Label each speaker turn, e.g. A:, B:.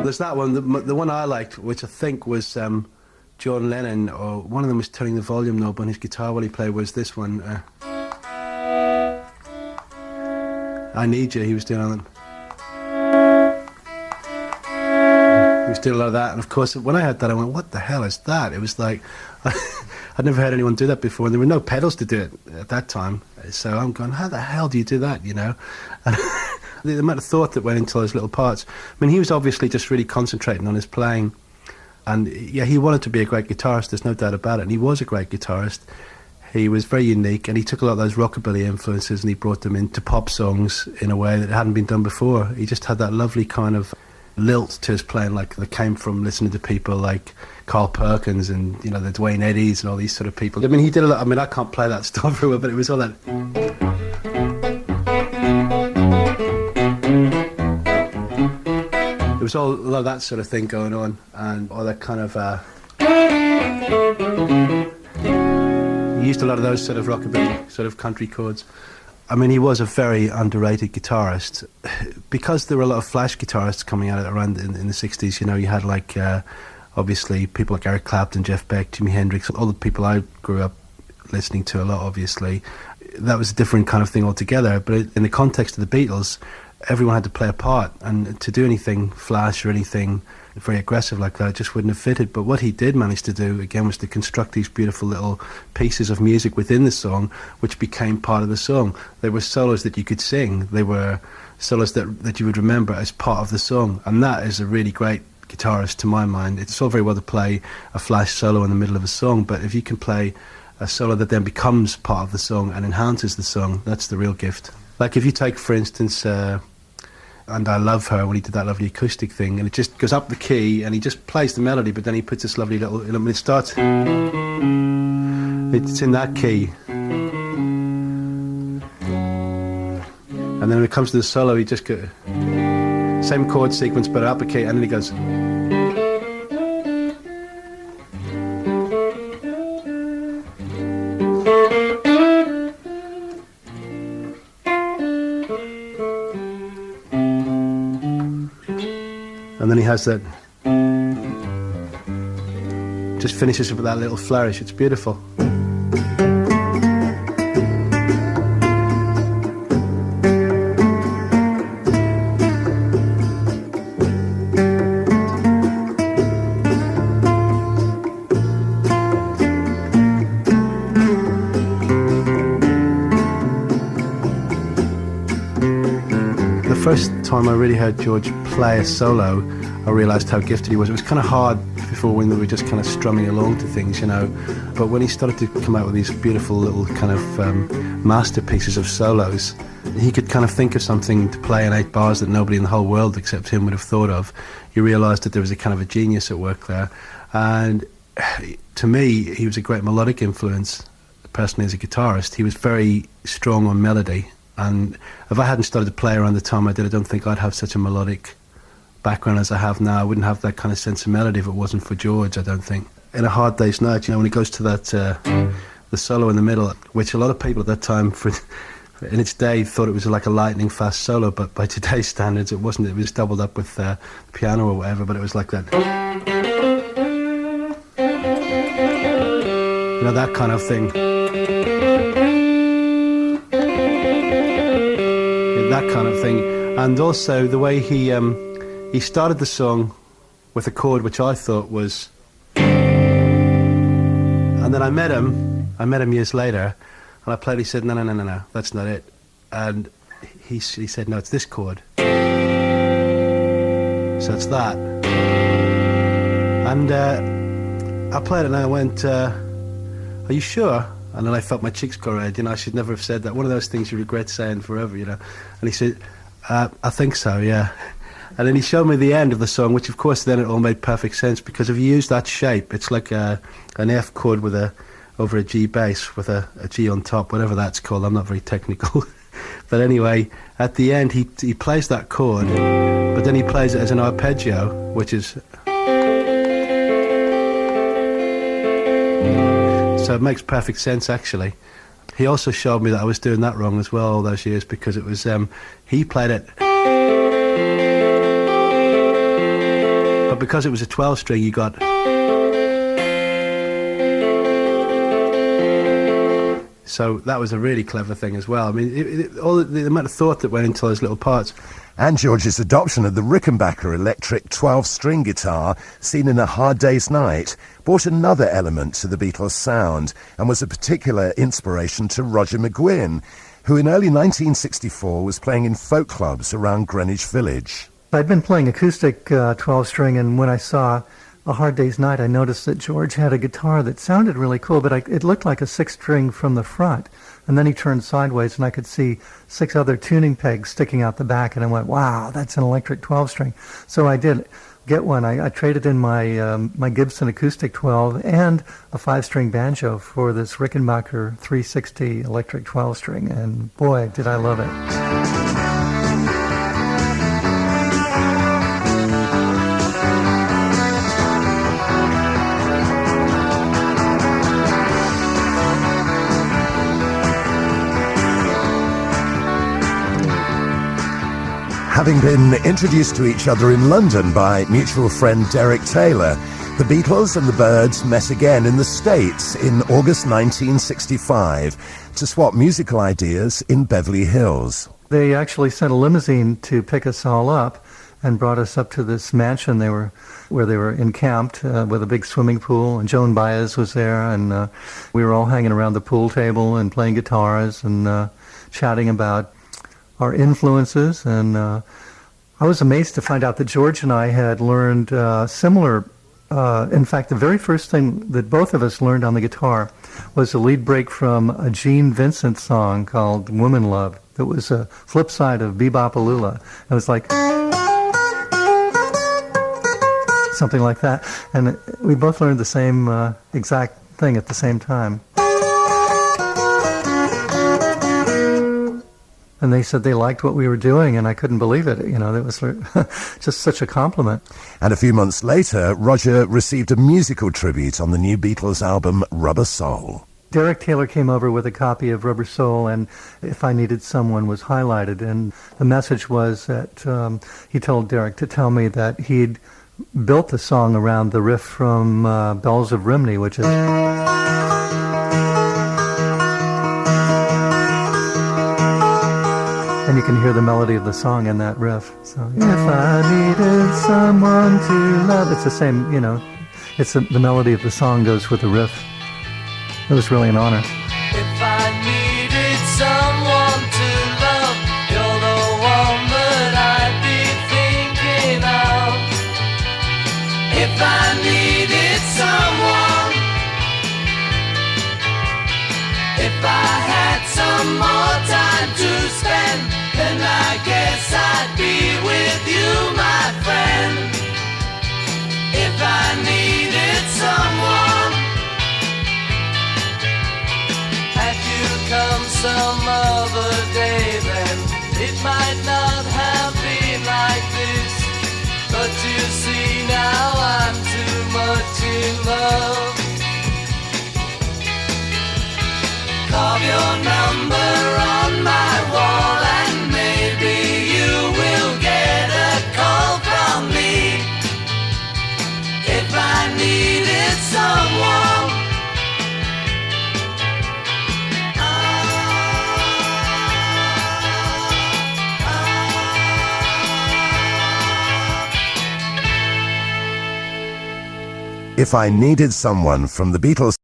A: There's that one, the one I liked, which I think was John Lennon, or one of them was turning the volume knob on his guitar while he played, was this one. I Need You, he was doing on it. He was doing a lot of that, and of course when I heard that I went, what the hell is that? It was like, I'd never heard anyone do that before, and there were no pedals to do it at that time, so I'm going, how the hell do you do that, you know? And the amount of thought that went into those little parts. I mean, he was obviously just really concentrating on his playing, and yeah, he wanted to be a great guitarist, there's no doubt about it, and he was a great guitarist. He was very unique, and he took a lot of those rockabilly influences and he brought them into pop songs in a way that hadn't been done before. He just had that lovely kind of lilt to his playing, like that came from listening to people like Carl Perkins and, you know, the Dwayne Eddies and all these sort of people. I mean, he did a lot. I mean, I can't play that stuff very well, but it was all that. It was all a lot of that sort of thing going on, and all that kind of. He used a lot of those sort of rockabilly, sort of country chords. I mean, he was a very underrated guitarist. Because there were a lot of flash guitarists coming out around in the 60s, you know, you had like, obviously, people like Eric Clapton, Jeff Beck, Jimi Hendrix, all the people I grew up listening to a lot, obviously. That was a different kind of thing altogether, but in the context of the Beatles, everyone had to play a part, and to do anything flash or anything very aggressive like that just wouldn't have fitted. But what he did manage to do, again, was to construct these beautiful little pieces of music within the song, which became part of the song. They were solos that you could sing. They were solos that you would remember as part of the song, and that is a really great guitarist to my mind. It's all very well to play a flash solo in the middle of a song, but if you can play a solo that then becomes part of the song and enhances the song, that's the real gift. Like if you take, for instance, And I Love Her, when he did that lovely acoustic thing, and it just goes up the key and he just plays the melody, but then he puts this lovely little, when it starts, it's in that key, and then when it comes to the solo, he just goes same chord sequence but up a key, and then he goes, and then he has that, just finishes with that little flourish. It's beautiful. The first time I really heard George play a solo, I realised how gifted he was. It was kind of hard before when we were just kind of strumming along to things, you know, but when he started to come out with these beautiful little kind of masterpieces of solos, he could kind of think of something to play in 8 bars that nobody in the whole world except him would have thought of. You realised that there was a kind of a genius at work there, and to me he was a great melodic influence. Personally, as a guitarist, he was very strong on melody, and if I hadn't started to play around the time I did, I don't think I'd have such a melodic background as I have now. I wouldn't have that kind of sense of melody if it wasn't for George, I don't think. In A Hard Day's Night, you know, when it goes to that, the solo in the middle, which a lot of people at that time, in its day, thought it was like a lightning fast solo, but by today's standards it wasn't. It was doubled up with the piano or whatever, but it was like that. You know, that kind of thing. That kind of thing. And also the way he started the song with a chord which I thought was, and then I met him years later, and I played, he said, no, that's not it. And he said, no, it's this chord. So it's that. And I played it and I went, are you sure? And then I felt my cheeks go red, you know, I should never have said that. One of those things you regret saying forever, you know. And he said, I think so, yeah. And then he showed me the end of the song, which of course then it all made perfect sense, because if you use that shape, it's like an F chord with over a G bass with a G on top, whatever that's called. I'm not very technical. But anyway, at the end he plays that chord, but then he plays it as an arpeggio, which is... So it makes perfect sense, actually. He also showed me that I was doing that wrong as well all those years, because it was, he played it... because it was a 12-string, you got... So that was a really clever thing as well. I mean, all the amount of thought that went into those little parts.
B: And George's adoption of the Rickenbacker electric 12-string guitar, seen in A Hard Day's Night, brought another element to the Beatles' sound and was a particular inspiration to Roger McGuinn, who in early 1964 was playing in folk clubs around Greenwich Village.
C: I'd been playing acoustic 12-string, and when I saw A Hard Day's Night, I noticed that George had a guitar that sounded really cool, but it looked like a 6-string from the front. And then he turned sideways, and I could see 6 other tuning pegs sticking out the back, and I went, wow, that's an electric 12-string. So I did get one. I traded in my Gibson acoustic 12 and a 5-string banjo for this Rickenbacker 360 electric 12-string, and boy, did I love it.
B: Having been introduced to each other in London by mutual friend Derek Taylor, the Beatles and the Byrds met again in the States in August 1965 to swap musical ideas in Beverly Hills.
C: They actually sent a limousine to pick us all up and brought us up to this mansion where they were encamped with a big swimming pool, and Joan Baez was there, and we were all hanging around the pool table and playing guitars and chatting about our influences, and I was amazed to find out that George and I had learned similar. In fact, the very first thing that both of us learned on the guitar was a lead break from a Gene Vincent song called Woman Love. That was a flip side of Bebop-A-Lula. It was like something like that, and we both learned the same exact thing at the same time. And they said they liked what we were doing, and I couldn't believe it. You know, it was just such a compliment.
B: And a few months later, Roger received a musical tribute on the new Beatles album, Rubber Soul.
C: Derek Taylor came over with a copy of Rubber Soul, and If I Needed Someone was highlighted. And the message was that he told Derek to tell me that he'd built the song around the riff from Bells of Rimney, which is... And you can hear the melody of the song in that riff. So, if I needed someone to love, it's the same, you know, it's the melody of the song goes with the riff. It was really an honor.
D: If I needed someone to love, you're the one that I'd be thinking of. If I needed someone, if I had some more time to spend, then I guess I'd be with you, my friend. If I needed someone, had you come some other day, then it might not have been like this. But you see, now I'm too much in love. Carve your number on my wall, and maybe you will get a call from me. If I needed someone,
B: If I Needed Someone from the Beatles